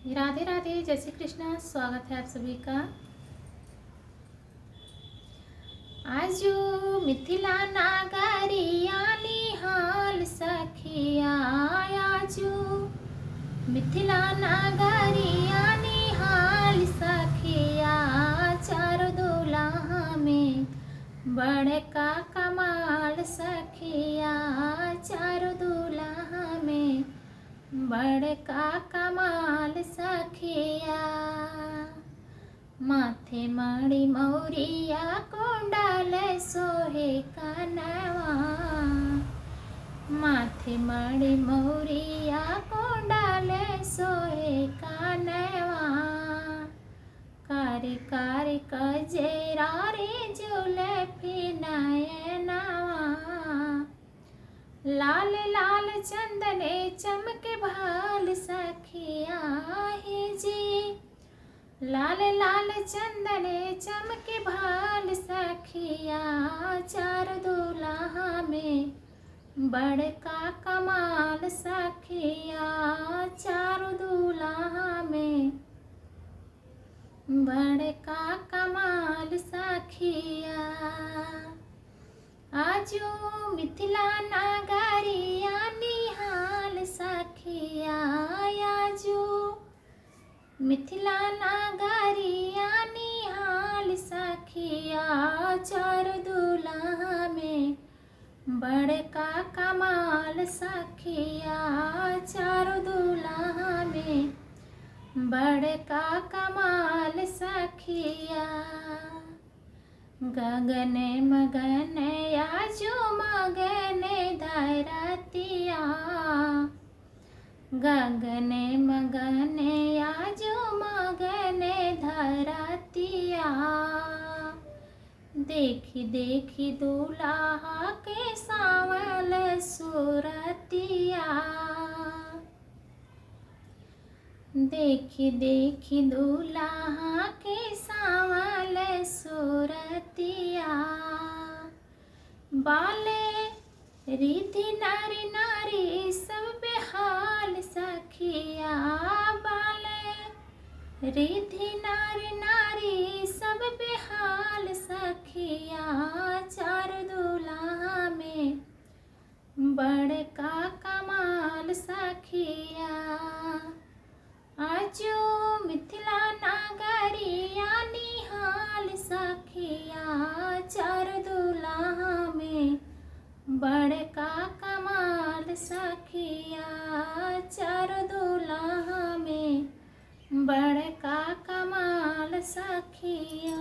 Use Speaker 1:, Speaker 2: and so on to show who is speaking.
Speaker 1: राधे राधे, जय श्री कृष्णा। स्वागत है आप सभी का। आजू मिथिला नागरिया निहाल सखिया, आजू मिथिला नागरिया निहाल सखिया। चार दुल्हा में बड़का कमाल सखिया, चार दुल्हा में बड़का कमाल सखिया। माथे मणि मौरिया कुंडल सोहे कनवा, माथे मणि मौरिया कुंडल सोहे कनवा। कारी कारी कजरा रे जुल्फी नयनवा, लाल लाल चंदने चमके भाल सखिया हे जी। लाल लाल चंदने चमके भाल सखिया। चार दुल्हा में बड़का कमाल सखिया, चार दुल्हा में बड़का कमाल सखिया। आजू मिथिला नागरिया निहाल सखिया, आजू मिथिला नागरिया निहाल सखिया। चार दुल्हा में बड़का कमाल सखिया, चार दुल्हा में बड़का कमाल सखिया। गगन मगन आजू मगन धरतिया, गगन मगन आजू मगन धरतिया। देखी देखी दूल्हा के सांवल सूरतिया, देखी देखी दूल्हा के सांवल सूरतिया। बाले रिधि नारी नारी सब बेहाल सखिया, बाले रिधि नारी नारी सब बेहाल सखिया। चार दुल्हा में बड़का कमाल सखिया। आजू मिथिला नागरिया निहाल सखिया, चार दुल्हा में बड़का कमाल सखिया, चार दुल्हा में बड़का कमाल सखिया।